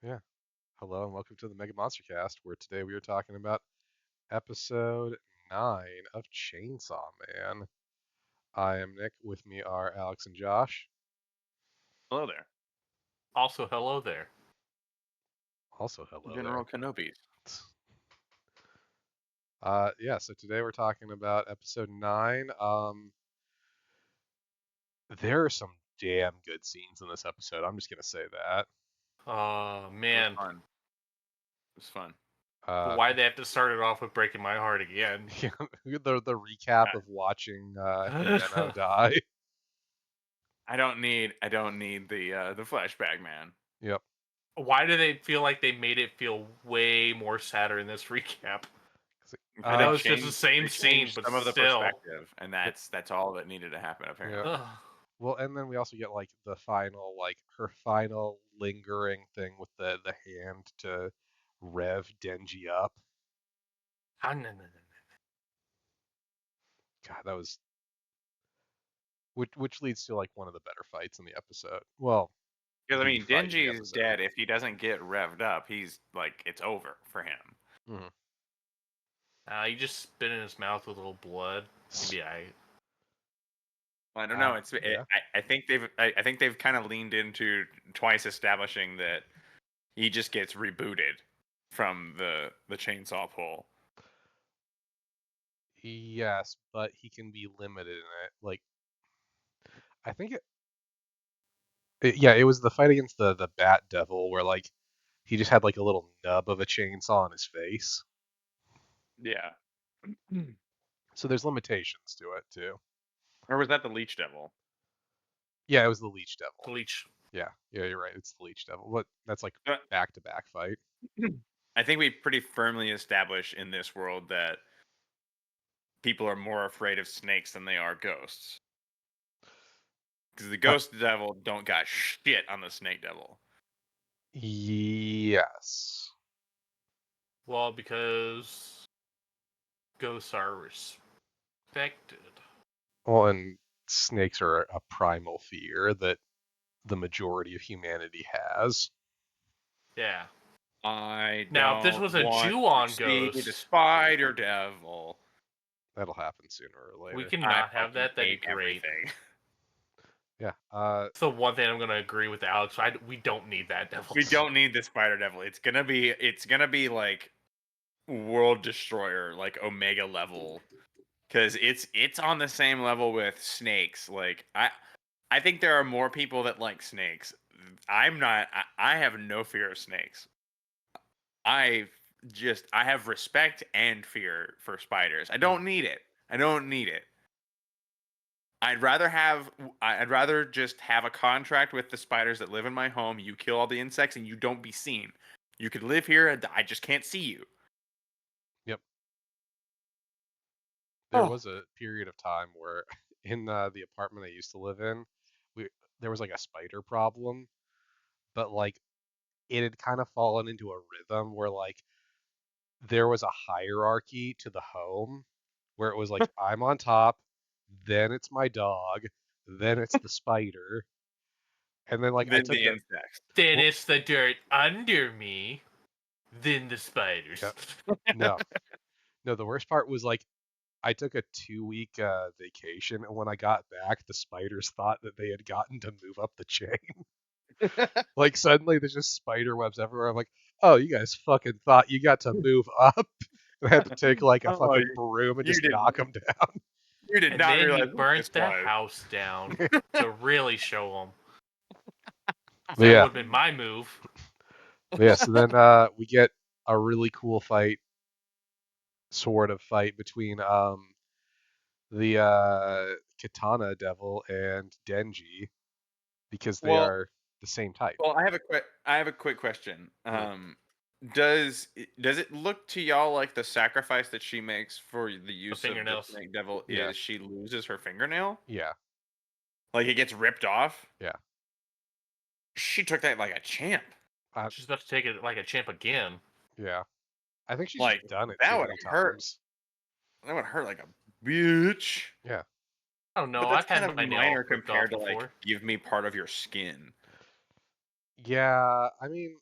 Yeah. Hello and welcome to the MegaMonsterCast, where today we are talking about episode 9 of Chainsaw Man. I am Nick. With me are Alex and Josh. Hello there, Also, hello there. Also, hello General there. Kenobi. So today we're talking about episode 9. There are some damn good scenes in this episode. I'm just going to say that. Oh It was man, fun. It was fun. Uh, why they have to start it off with breaking my heart again? the recap of watching Himeno die. I don't need the flashback, man. Yep. Why do they feel like they made it feel way more sadder in this recap? I They know Uh, it's just the changed same they scene, changed but some of the still. perspective, and that's all that needed to happen yeah. apparently. Ugh. Well, and then we also get like the final, like her final lingering thing with the hand to rev Denji up. Ah, no, no, no, God, that was which leads to like one of the better fights in the episode. Well, Because I the mean, fight in the Denji is episode. dead. If he doesn't get revved up, he's like it's over for him. Mhm. you just spit in his mouth with a little blood. Maybe I. I don't know. Yeah. I think they've kind of leaned into twice establishing that he just gets rebooted from the chainsaw pull. Yes, but he can be limited in it. Like I think it was the fight against the Bat Devil where like he just had like a little nub of a chainsaw on his face. Yeah. So there's limitations to it too. Or was that the Leech Devil? Yeah, it was the Leech Devil. Bleach. Yeah, you're right. It's the Leech Devil. What? That's like But back-to-back fight. I think we pretty firmly establish in this world that people are more afraid of snakes than they are ghosts. Because the Uh, ghost devil don't got shit on the snake devil. yes. Well, because ghosts are respected. Well, and snakes are a primal fear that the majority of humanity has. Yeah. I Now, if this don't was a want to Ju-on see the ghost, spider devil. That'll happen sooner or we later. I cannot have fucking that. That'd be hate great. everything. Yeah. That's the one thing I'm gonna agree with Alex. We don't need that devil. We don't need the spider devil. It's gonna be like world destroyer, like Omega level. Because it's on the same level with snakes. Like I think there are more people that like snakes. I'm not. I have no fear of snakes. I I have respect and fear for spiders. I don't need it. I don't need it. I'd rather just have a contract with the spiders that live in my home. You kill all the insects and you don't be seen. You could live here and I just can't see you. Yep. There Oh. was a period of time where in the apartment I used to live in, we there was like a spider problem, but like it had kind of fallen into a rhythm where like there was a hierarchy to the home where it was like I'm on top, then it's my dog, then it's the spider, and then like I Then took the a insects. Then well, it's the dirt under me. Then the yeah, spiders. no, no. The worst part was like I took a 2 week vacation, and when I got back, the spiders thought that they had gotten to move up the chain. Like suddenly there's just spider webs everywhere. I'm like, oh, you guys fucking thought you got to move up. And I had to take like a Oh, fucking broom and you just did knock them down. you did And not then you realize what this burnt the was. house down to really show them. But That would yeah, have been my move. so then we get a really cool fight, sort of fight between the Katana Devil and Denji because they Well, are the same type. well, I have a quick question. Hmm. Does it look to y'all like the sacrifice that she makes for the The use of the fingernails. snake devil Yeah, is she loses her fingernail? yeah, Like it gets ripped off? yeah. She took that like a champ. She's about to take it like a champ again. Yeah. I think she's Like just done it that too would many hurt. times. That would hurt like a bitch. Yeah. I don't But know. that's I've kind had of my nail minor ripped off compared to like before. give me part of your skin. Yeah, I mean,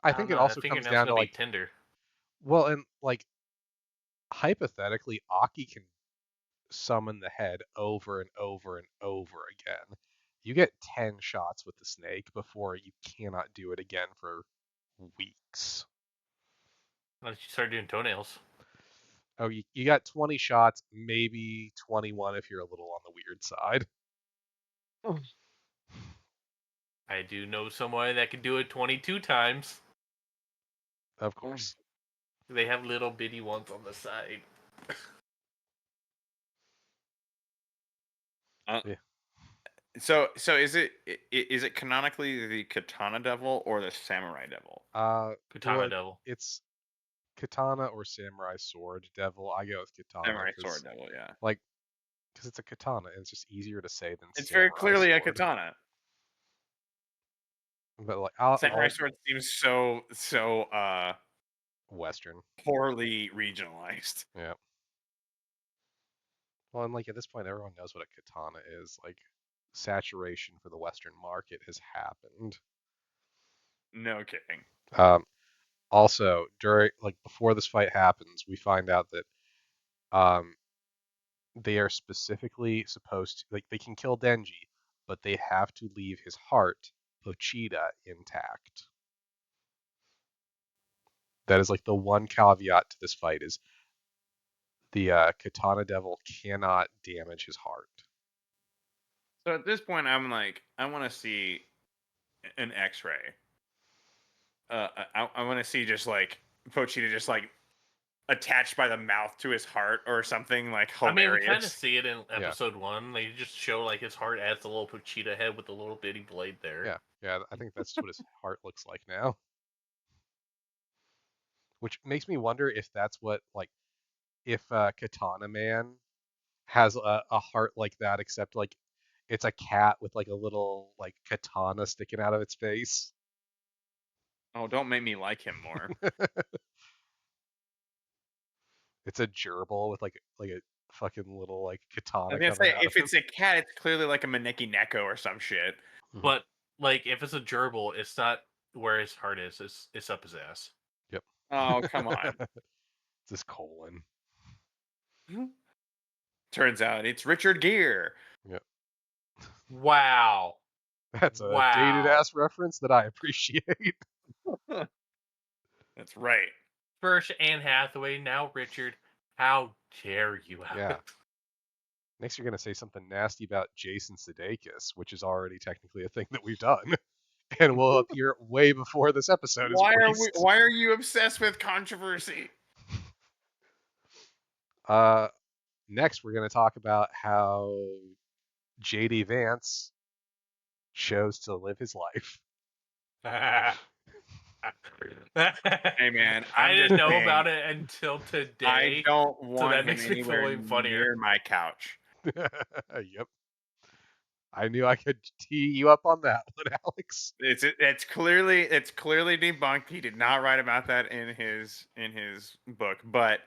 I I think don't it know. That also comes fingernail's down gonna to be like, tender. well, and like hypothetically, Aki can summon the head over and over and over again. You get 10 shots with the snake before you cannot do it again for weeks. Unless you start doing toenails. Oh, you got 20 shots, maybe 21 if you're a little on the weird side. I do know someone that can do it 22 times. Of course. They have little bitty ones on the side. Uh, Yeah. so is it canonically the Katana Devil or the Samurai Devil? Katana Well, Devil. it's Katana or Samurai Sword Devil. I go with Katana Samurai because, Sword Devil, yeah. like, because it's a katana and it's just easier to say than It's very Samurai clearly a Sword. katana. But like, Samurai I'll Sword seems so Western. poorly regionalized. Yeah. Well, and like at this point, everyone knows what a katana is. Like, saturation for the Western market has happened. No kidding. Um, Also, during like before this fight happens, we find out that um, they are specifically supposed to like they can kill Denji, but they have to leave his heart, Pochita, intact. That is like the one caveat to this fight is the Katana Devil cannot damage his heart. So at this point, I'm like, I want to see an X-ray. I want to see just like Pochita just like attached by the mouth to his heart or something like I mean, we kind of hilarious. see it in Yeah. episode 1. They just show like his heart as a little Pochita head with a little bitty blade there. Yeah. I think that's what his heart looks like now. Which makes me wonder if that's what like if Katana Man has a heart like that, except like it's a cat with like a little like katana sticking out of its face. Oh, don't make me like him more. It's a gerbil with like a fucking little like I katana was gonna coming say out of if him. it's a cat, it's clearly like a Maneki Neko or some shit. Mhm. But like, if it's a gerbil, it's not where his heart is. It's up his ass. Yep. Oh, come on. It's this colon. Turns out it's Richard Gere. Yep. Wow. That's a dated Wow. ass reference that I appreciate. That's right. First Anne Hathaway, now Richard. How dare you, Yeah. Alex? Next, you're gonna say something nasty about Jason Sudeikis, which is already technically a thing that we've done, and will appear way before this episode is released. Why are you obsessed with controversy? Next, we're gonna talk about how JD Vance chose to live his life. Hey man, I I'm just didn't know saying, about it until I today, don't so want that him makes me feel anywhere even funnier. near my couch. Yep. I knew I could tee you up on that one, Alex. It's clearly debunked. He did not write about that in his book, but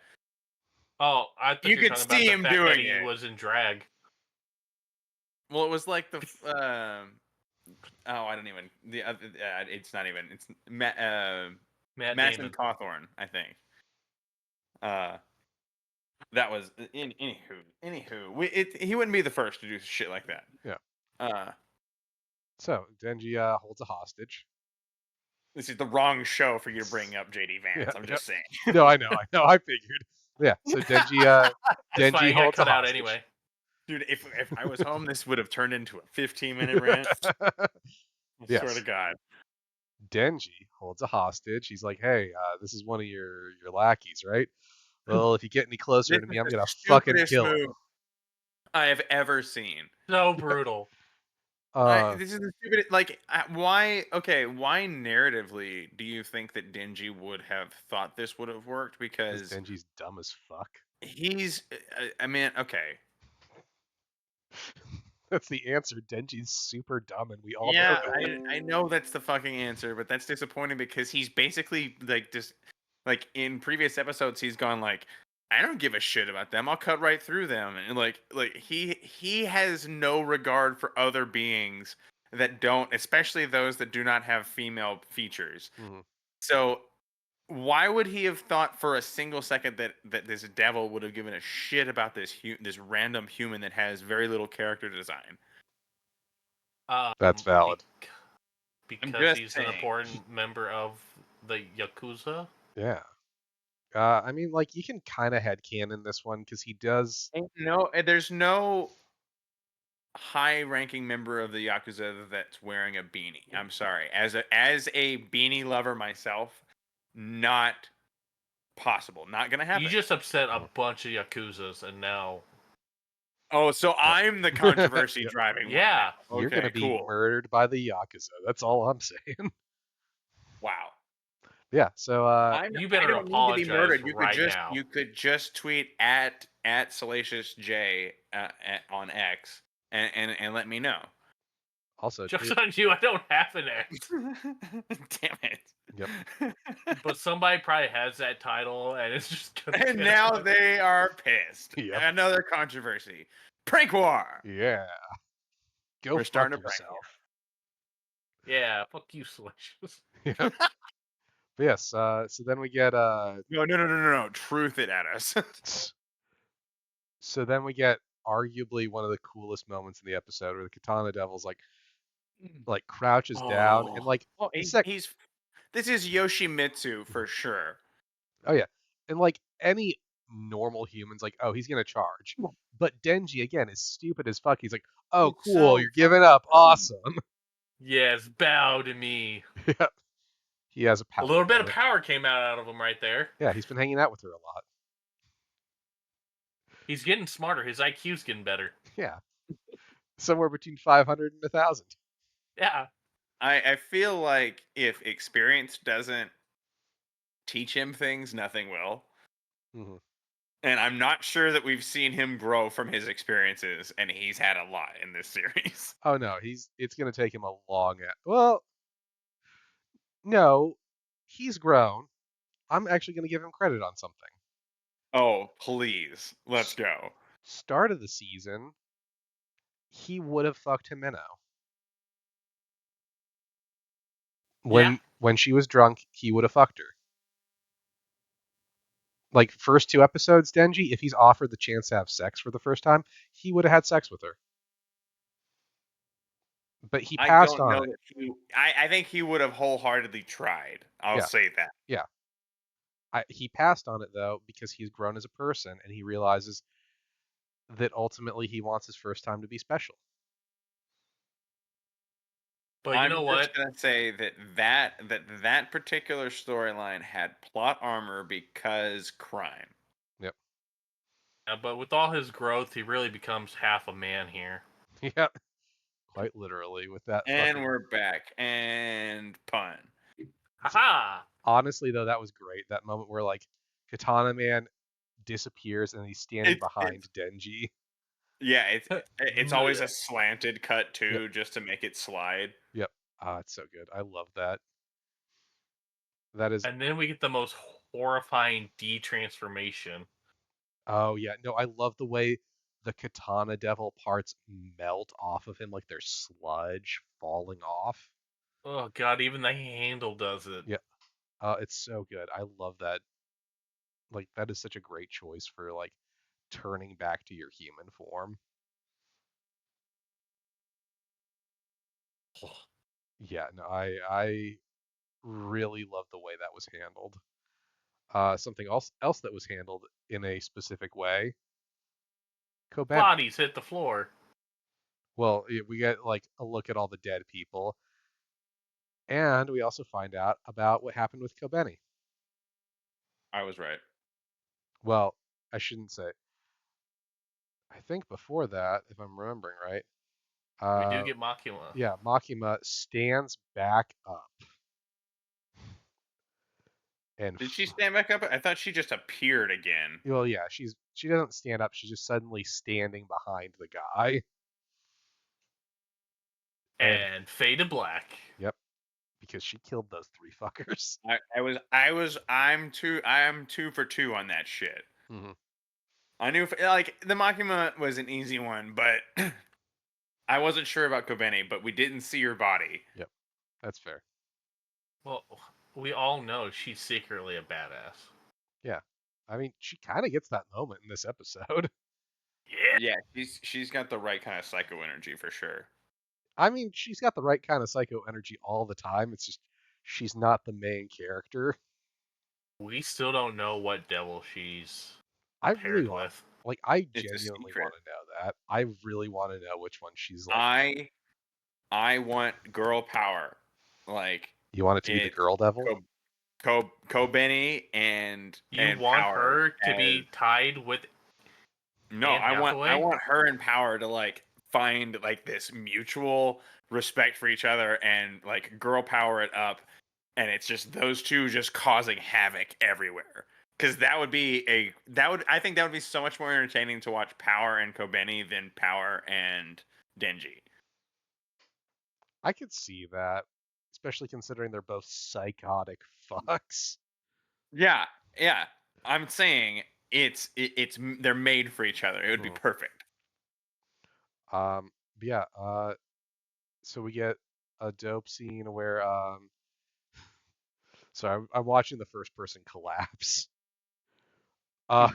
Oh, I thought you you were could talking about see the him fact that doing he it. was in drag. Well, it was like the oh, I don't even the it's not even it's Matt Madison Damon. Cawthorn, I think. That was anywho. He wouldn't be the first to do shit like that. Yeah. Uh, So Denji holds a hostage. this is the wrong show for you to bring up JD Yeah. Vance. I'm just saying. No, I know. I figured. Yeah. So Denji It's fine. Denji He got holds a cut out hostage. anyway. Dude, if I was home, this would have turned into a 15-minute rant. I Yes. swear to God. Denji holds a hostage. He's like, "Hey, this is one of your lackeys, right? Well, if you get any closer This to is me, I'm the gonna fucking stupidest kill him." move I have ever seen. So brutal. This is the stupidest. Like, why? Okay, why narratively do you think that Denji would have thought this would have worked? Because Because Denji's dumb as fuck. he's. I mean, okay. That's the answer. Denji's super dumb, and we all know Yeah, that. I know that's the fucking answer, but that's disappointing because he's basically like just like in previous episodes he's gone like I don't give a shit about them. I'll cut right through them. And like he has no regard for other beings that don't, especially those that do not have female features. Mhm. So why would he have thought for a single second that this devil would have given a shit about this random human that has very little character design? That's Be- valid. I'm because just he's an saying. important member of the Yakuza. Yeah. I mean, like, you can kind of headcanon this one because he does. There's no high-ranking member of the Yakuza that's wearing a beanie. I'm sorry. As a beanie lover myself, not possible. Not gonna You happen. just upset a bunch of Yakuzas, and now, Oh, so I'm the controversy Yep. driving one yeah, now. You're gonna Okay, be cool. murdered by the Yakuza. That's all I'm saying. Wow. Yeah. So, you I better don't need to be apologize murdered. right now. You could just tweet at Salacious J on X and let me know. also, Jokes on you, I don't have an X. Damn it. yep. But somebody probably has that title, and it's just gonna And get now on. they are pissed. Yep. Another controversy. Prank war. Yeah. Go We're fuck starting a prank yourself. Yeah, fuck you, Salacious. Yep. But yes. So then we get No. Truth it at us. So then we get arguably one of the coolest moments in the episode where the Katana Devil's like crouches down and like Well, the sec he's this is Yoshimitsu for sure. oh yeah. And like any normal human's like, oh, he's gonna charge. But Denji again is stupid as fuck. He's like, oh It's cool, so you're giving up. Awesome. Yes, bow to me. Yeah. He has a A power little bit of moment. power came out of him right there. Yeah, he's been hanging out with her a lot. He's getting smarter. His IQ's getting better. Yeah. Somewhere between 500 and 1,000. Yeah. I feel like if experience doesn't teach him things, nothing will. Mm-hmm. And I'm not sure that we've seen him grow from his experiences, and he's had a lot in this series. Oh no, it's gonna take him a well, no, he's grown. I'm actually gonna give him credit on something. Oh, please. Let's go. Start of the season, he would have fucked Himeno. Yeah. When she was drunk, he would have fucked her. Like first two episodes, Denji, if he's offered the chance to have sex for the first time, he would have had sex with her. But he I passed don't on know it. that I think he would have wholeheartedly tried. I'll Yeah, say that. yeah. He passed on it though because he's grown as a person and he realizes that ultimately he wants his first time to be special. But you I'm know just what? gonna say that particular storyline had plot armor because crime. Yep. But with all his growth, he really becomes half a man here. Yep. Quite literally with that And fucking. we're back. And pun. Haha! Honestly though, that was great. That moment where like Katana Man disappears and he's standing It's behind Denji. yeah, it's always a slanted cut Yep. too, just to make it slide. Yep. It's so good. I love that. That is. And then we get the most horrifying de-transformation. Oh yeah. No, I love the way the Katana Devil parts melt off of him like they're sludge falling off. Oh god, even the handle does it. Yeah. It's so good. I love that. Like that is such a great choice for like turning back to your human form. Yeah, no, I really love the way that was handled. Something else that was handled in a specific way, Kobeni. Bodies hit the floor. Well, we get like a look at all the dead people, and we also find out about what happened with Kobeni. I was right. Well, I shouldn't say. I think before that, if I'm remembering right, We do get Makima. yeah, Makima stands back up and Did she stand back up? I thought she just appeared again. well, yeah, she doesn't stand up. She's just suddenly standing behind the guy. And fade to black. Yep, because she killed those three fuckers. I'm 2 for 2 on that shit. Mm-hmm. I knew like the Makima was an easy one, but I wasn't sure about Kobeni, but we didn't see her body. Yep, that's fair. Well, we all know she's secretly a badass. Yeah. I mean, she kind of gets that moment in this episode. Yeah. Yeah, she's got the right kind of psycho energy for sure. I mean, she's got the right kind of psycho energy all the time. It's just she's not the main character. We still don't know what devil she's I really paired want, with. like, I It's a genuinely secret. want to know that. I really want to know which one she's like. I want girl power. Like You want it to be the it's girl devil? Kobeni You and want Power her to as be tied with no, Anne I Hathaway? want her and Power to like find like this mutual respect for each other and like girl power it up, and it's just those two just causing havoc everywhere. Because I think that would be so much more entertaining to watch Power and Kobeni than Power and Denji. I could see that, especially considering they're both psychotic fucks. Yeah, yeah. I'm saying they're made for each other. It would be Mhm. perfect. But yeah, so we get a dope scene where so I'm watching the first person collapse. Oh,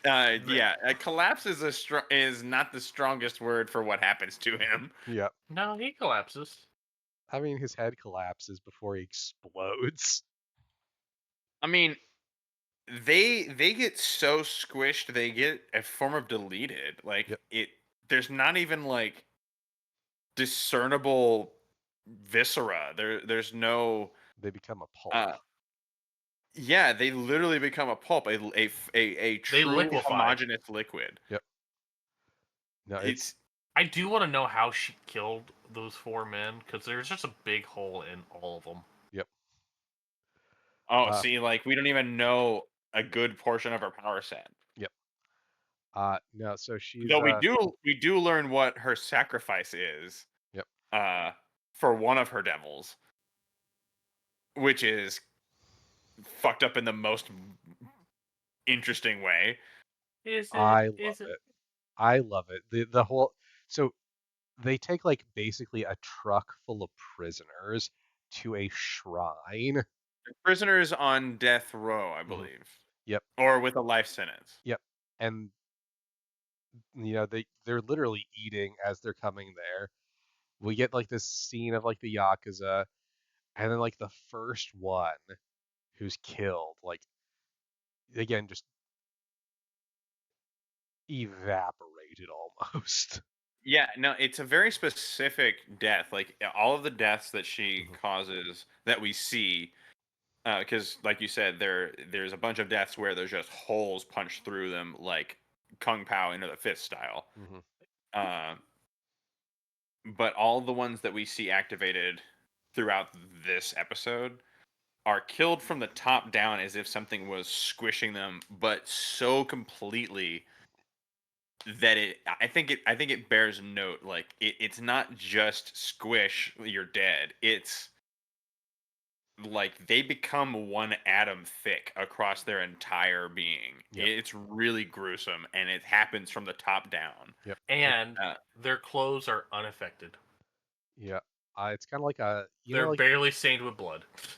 yeah. Collapse is is not the strongest word for what happens to him. Yeah. No, he collapses. I mean, his head collapses before he explodes. I mean, they get so squished, they get a form of deleted. Like Yep. there's not even like discernible viscera. There's no. They become a pulp. Uh, yeah, they literally become a pulp, a They true liquefy. homogeneous liquid. Yep. No, it's It's I do want to know how she killed those four men because there's just a big hole in all of them. yep. oh, Uh, see, like we don't even know a good portion of her power set. yep. No, so she's Though we do learn what her sacrifice is yep. uh for one of her devils, which is fucked up in the most interesting way. Is it? I love Is it? it. I love it. The whole so they take like basically a truck full of prisoners to a shrine. Prisoners on death row, I Mhm. believe, Yep. or with a life sentence. Yep. And they're literally eating as they're coming there. We get like this scene of like the Yakuza, and then like the first one who's killed, like again, just evaporated almost. Yeah, no, it's a very specific death. Like all of the deaths that she Mhm. causes that we see, because like you said, there's a bunch of deaths where there's just holes punched through them, like Kung Pao into the fist style. Mhm. Uh, but all the ones that we see activated throughout this episode are killed from the top down as if something was squishing them, but so completely that I think it bears note. Like it's not just squish, you're dead. It's like they become one atom thick across their entire being. Yep. It's really gruesome, and it happens from the top down. Yep. And Uh, their clothes are unaffected. Yeah. It's kind of like a They're like barely stained with blood. you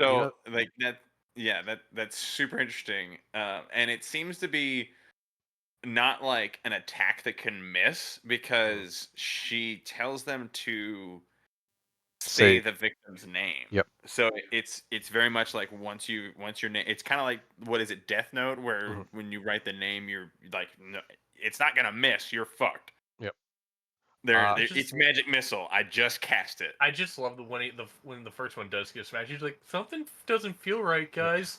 so know like that, yeah, that's super interesting. And it seems to be not like an attack that can miss mhm. because she tells them to say Say the victim's name. yep. So it's very much like once your name, it's kind of like what is it, Death Note, where Mhm. when you write the name, you're like, no, it's not gonna miss. You're fucked. Yep. There, I it's just magic missile. I just cast it. I just love the when the first one does get smashed. He's like, something doesn't feel right, Yep. guys.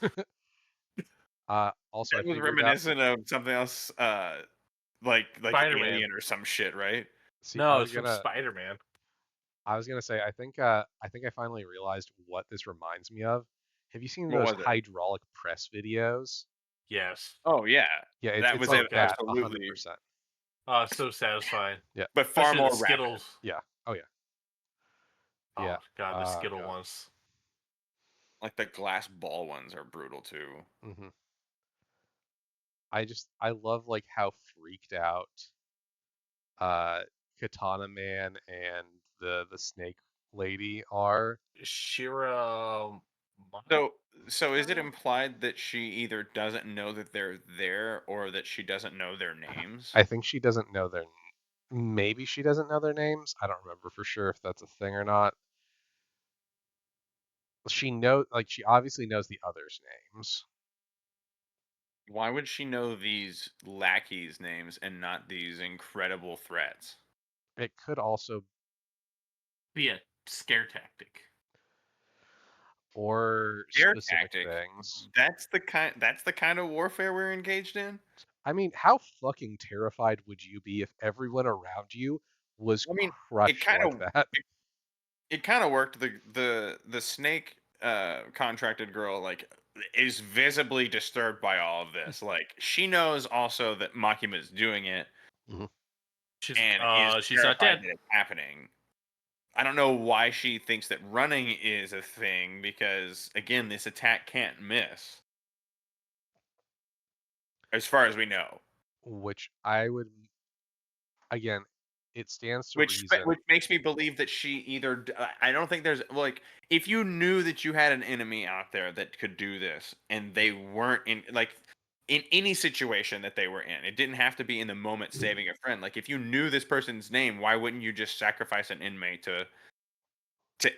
Also, I That was figured out. reminiscent of something else, like Spider Man. Alien or some shit, right? See, No, it's from Spider Man. I was gonna say, I think I finally realized what this reminds me of. Have you seen What those was it? hydraulic press videos? Yes. Oh yeah, Yeah, that it's was like Oh god. that, hundred absolutely, percent. So satisfying. Yeah, but far Especially the more rapid. Skittles. yeah, oh yeah, yeah. Oh god, the Skittle God. ones. Like the glass ball ones are brutal too. hmm I love like how freaked out uh Katana Man and the snake lady are. Shira So, is it implied that she either doesn't know that they're there or that she doesn't know their names? I think she doesn't know their. Maybe she doesn't know their names. I don't remember for sure if that's a thing or not. She obviously knows the others' names. Why would she know these lackeys' names and not these incredible threats? It could also, Be a scare tactic. or Air specific tactic. things. That's the kind of warfare we're engaged in. I mean, how fucking terrified would you be if everyone around you was I mean, it crushed kind like of that? it kind of worked. The snake contracted girl like is visibly disturbed by all of this. Like she knows also that Makima is doing it Mhm. and is She's not terrified dead. that it's happening. I don't know why she thinks that running is a thing because again, this attack can't miss, as far as we know. Which I would, again, it stands to reason. Which makes me believe that she either I don't think there's like if you knew that you had an enemy out there that could do this and they weren't in like in any situation that they were in, it didn't have to be in the moment saving a friend. Like if you knew this person's name, why wouldn't you just sacrifice an inmate to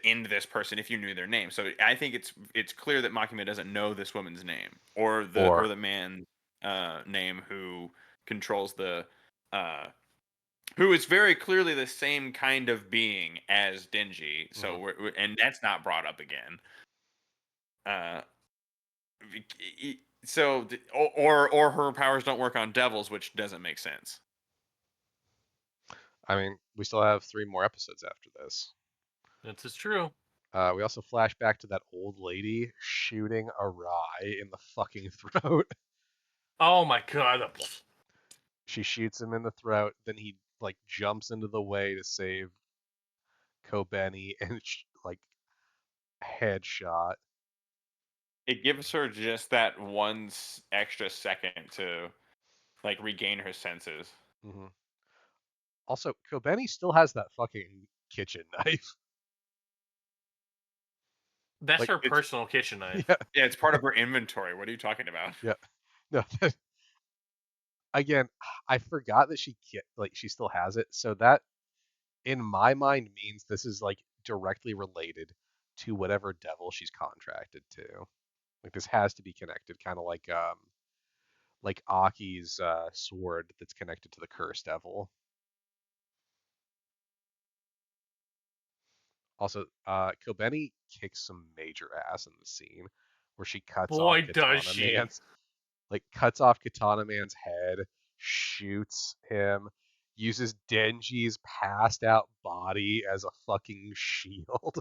end this person if you knew their name? So I think it's clear that Makima doesn't know this woman's name or Or the man name who controls the uh who is very clearly the same kind of being as Denji. So mhm. and that's not brought up again. Uh, or her powers don't work on devils, which doesn't make sense. I mean, we still have 3 more episodes after this. This is true. We also flash back to that old lady shooting a Rai in the fucking throat. Oh my god. She shoots him in the throat, then he like jumps into the way to save Kobeni and like headshot. It gives her just that one extra second to like regain her senses. Hmm. Also, Kobeni still has that fucking kitchen knife. That's Like, her It's personal kitchen knife. yeah, yeah, it's part of her inventory. What are you talking about? yeah. No, again, I forgot that she still has it. So that in my mind means this is like directly related to whatever devil she's contracted to. Like this has to be connected, kind of like Aki's sword that's connected to the cursed devil. Also, Kobeni kicks some major ass in the scene where she Boy, does she. Cuts off Katana Man's head, shoots him, uses Denji's passed out body as a fucking shield.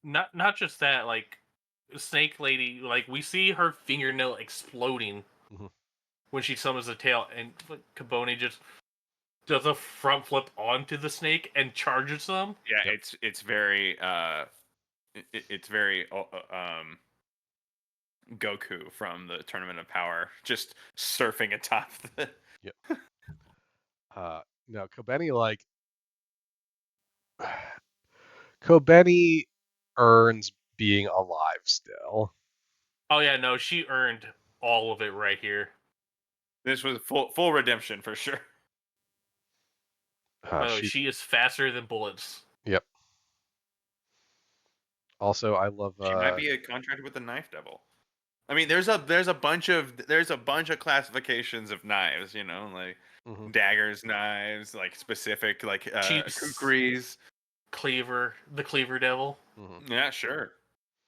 Not just that, like Snake Lady, like we see her fingernail exploding Mhm. when she summons the tail, and like, Kaboni just does a front flip onto the snake and charges them. Yeah, Yep. it's very it's very Goku from the Tournament of Power, just surfing atop the. Yep. No, Kobeni like Kobeni earns being alive still. Oh yeah, no, she earned all of it right here. This was full redemption for sure. By the way, She she is faster than bullets. Yep. Also, I love She might be a contractor with the knife devil. I mean, there's a bunch of classifications of knives. You know, like mhm. daggers, knives, like specific like She's kukris. the Cleaver Devil. Mhm. Yeah, sure.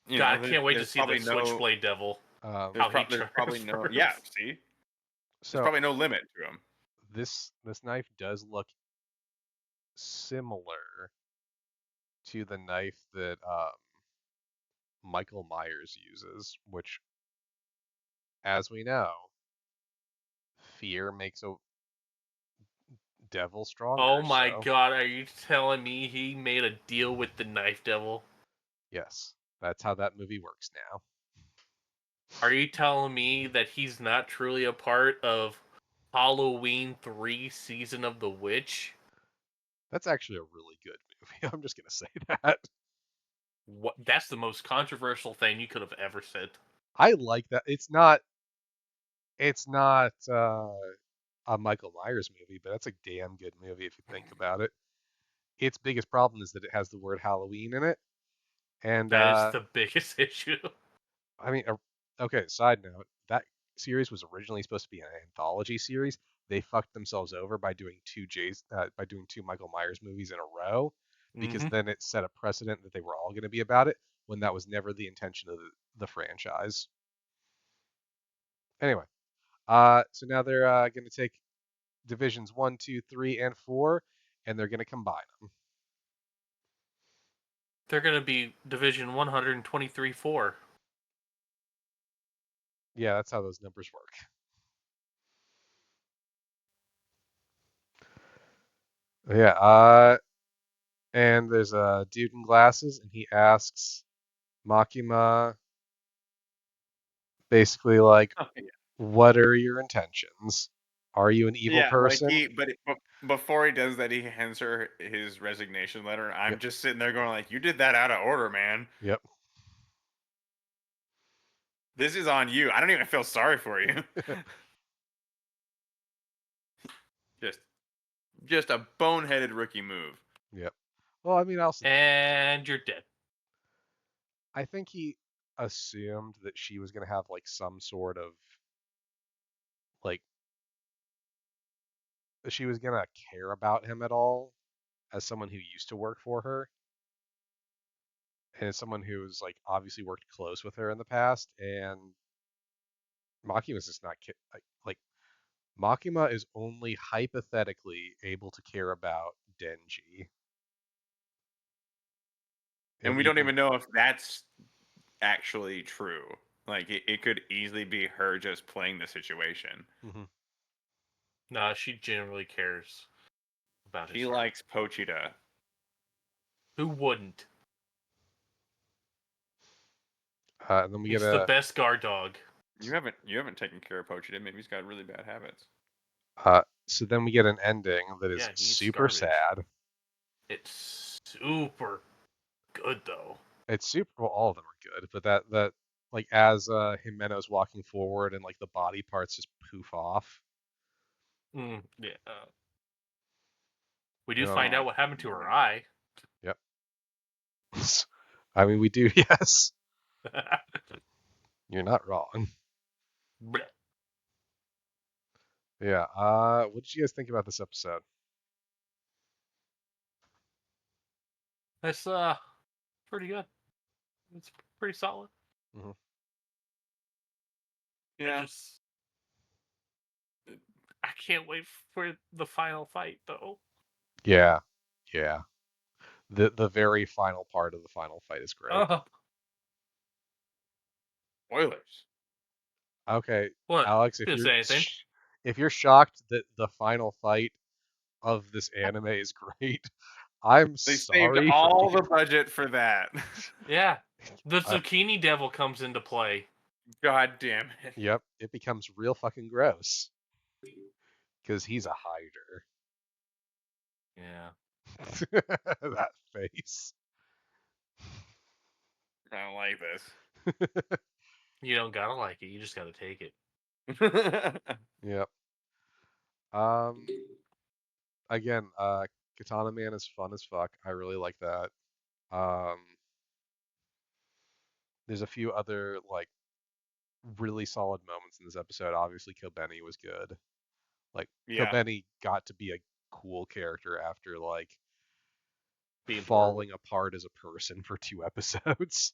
You God, know, I can't wait to there's see the probably no Switchblade Devil. Um, How he there's probably no yeah. transfers. See, there's so probably no limit to them. this knife does look similar to the knife that Michael Myers uses, which, as we know, fear makes a devil Oh stronger. my So god, are you telling me he made a deal with the Knife Devil? yes, that's how that movie works now. Are you telling me that he's not truly a part of Halloween 3 Season of the Witch? That's actually a really good movie. I'm just gonna say that. That's the most controversial thing you could have ever said. I like that. It's not a Michael Myers movie, but that's a damn good movie if you think about it. Its biggest problem is that it has the word Halloween in it, and That is the biggest issue. I mean, okay. Side note: that series was originally supposed to be an anthology series. They fucked themselves over by doing two Michael Myers movies in a row, because Mm-hmm. then it set a precedent that they were all going to be about it when that was never the intention of the franchise. Anyway, so now they're going to take divisions 1, 2, 3, and 4, and they're going to combine them. They're going to be Division 123-4. Yeah, that's how those numbers work. Yeah, and there's a dude in glasses, and he asks Makima basically like, Oh, yeah. "What are your intentions? Are you an evil Yeah, like person?" before he does that, he hands her his resignation letter. I'm Yep, just sitting there going like, "You did that out of order, man. yep. This is on you. I don't even feel sorry for you. just just a boneheaded rookie move." Yep. Well, I mean, And you're dead. I think he assumed that she was gonna have like some sort of like she was gonna care about him at all as someone who used to work for her and as someone who's like obviously worked close with her in the past. And Makima is just not like Makima is only hypothetically able to care about Denji. And And we don't even even know if that's actually true. Like it could easily be her just playing the situation. mhm. Nah, she genuinely cares about his She heart. likes Pochita. Who wouldn't? And then we get He's the a best guard dog. You haven't taken care of Pochita. Maybe he's got really bad habits. so then we get an ending that is Yeah, he's super garbage. sad. It's super good though. It's super. Well, all of them are good, but that like as Jimena's walking forward and like the body parts just poof off. Yeah. We do And find out what happened to her eye. yep. I mean, we do. Yes, you're not wrong. Bleh. Yeah. What did you guys think about this episode? That's pretty good. It's pretty solid. Hmm. I Yeah. just I can't wait for the final fight though. Yeah. Yeah. The very final part of the final fight is great. Uh, Spoilers. Okay, what? Alex, Didn't say anything. if you're shocked that the final fight of this anime is great, I'm They saved sorry for all you. the budget for that. Yeah. The Uh, zucchini devil comes into play. God damn it. yep, it becomes real fucking gross because he's a hider. Yeah. That face. I don't like this. You don't gotta like it. You just gotta take it. Yep. Again, Katana Man is fun as fuck. I really like that. Um, there's a few other like really solid moments in this episode. Obviously, Kobeni was good. Like Yeah. Kobeni got to be a cool character after like Being horrible. falling apart as a person for 2 episodes.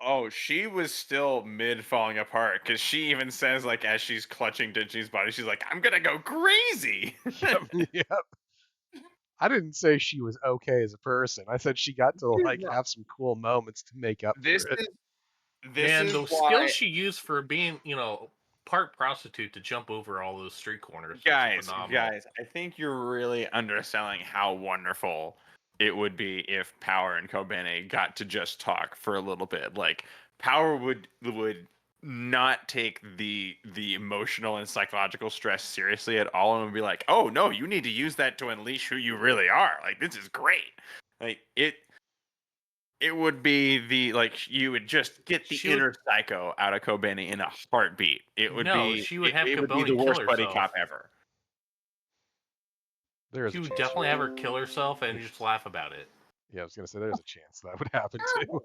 Oh, she was still mid falling apart because she even says like as she's clutching Denji's body, she's like, "I'm gonna go crazy." Yep, yep. I didn't say she was okay as a person. I said she got to like have some cool moments to make up This for it. is this Man, is those skills why, she used for being, part prostitute to jump over all those street corners was phenomenal. guys, I think you're really underselling how wonderful it would be if Power and Kobene got to just talk for a little bit. Like Power would not take the emotional and psychological stress seriously at all and would be like, "Oh no, you need to use that to unleash who you really are. Like this is great." Like it would be you would just get the She would- inner psycho out of Kobeni in a heartbeat. It would No, be she would have it would be the Kobeni kill worst buddy herself. cop ever. There is She a would chance. definitely have her kill herself and just laugh about it. Yeah, I was gonna say there's a chance that would happen too.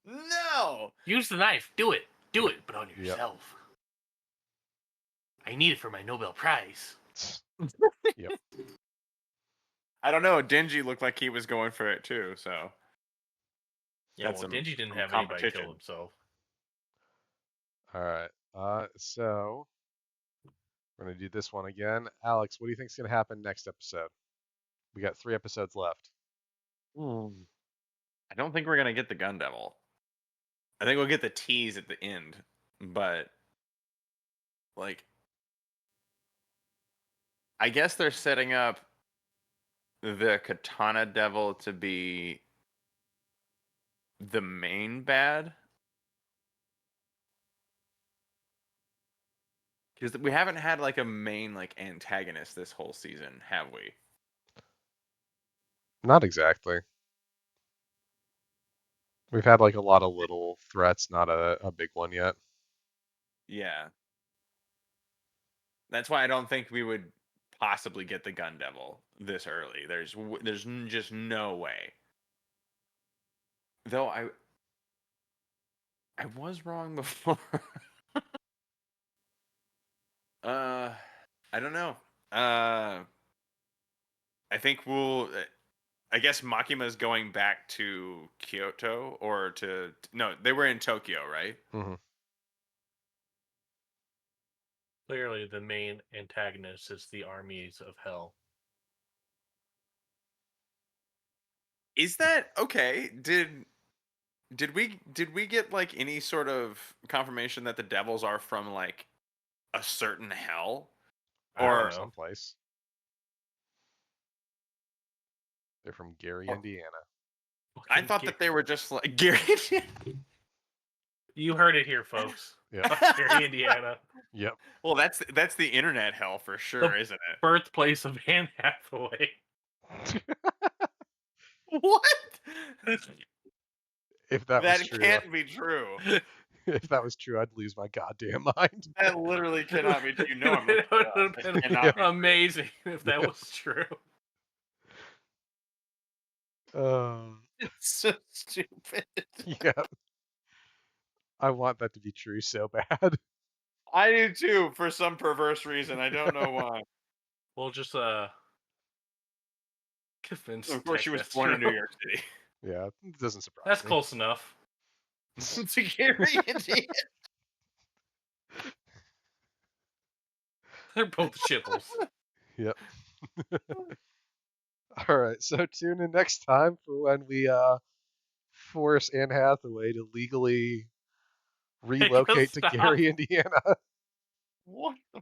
No. Use the knife. Do it. Do it, but on Yep. yourself. I need it for my Nobel Prize. Yep. I don't know. Denji looked like he was going for it too. So Yeah, That's well, some- Denji didn't some have anybody kill competition. himself. All right. So we're gonna do this one again. Alex, what do you think's gonna happen next episode? We got 3 episodes left. I don't think we're gonna get the Gun Devil. I think we'll get the tease at the end, but like, I guess they're setting up the Katana Devil to be the main bad. Because we haven't had like a main like antagonist this whole season, have we? Not exactly. We've had like a lot of little threats, not a big one yet. Yeah. That's why I don't think we would possibly get the Gun Devil this early. There's just no way. Though I was wrong before. I don't know. I think I guess Makima's going back to Kyoto or no, they were in Tokyo, right? Hmm. Clearly, the main antagonist is the armies of hell. Is that okay? Did we get like any sort of confirmation that the devils are from like a certain hell? I don't Or know. Someplace. They're from Gary, Oh. Indiana. I Fucking thought Gary. that they were just like Gary. You heard it here, folks. Yep. Gary, Indiana. Yep. Well, that's the internet hell for sure, isn't it? Birthplace of Anne Hathaway. What? If that was That true, can't be true. if that was true, I'd lose my goddamn mind. That literally cannot be true. You know I'm looking It it would up. have That been cannot be true. amazing if that was true. It's so stupid. Yeah. I want that to be true so bad. I do too, for some perverse reason. I don't know why. We'll just convince. Of course, Tech she was that's born in true. New York City. Yeah, it doesn't surprise That's me. close enough. To Gary, Indiana. They're both shibbles. Yep. All right, so tune in next time for when we force Anne Hathaway to legally relocate to stop. Gary, Indiana. What the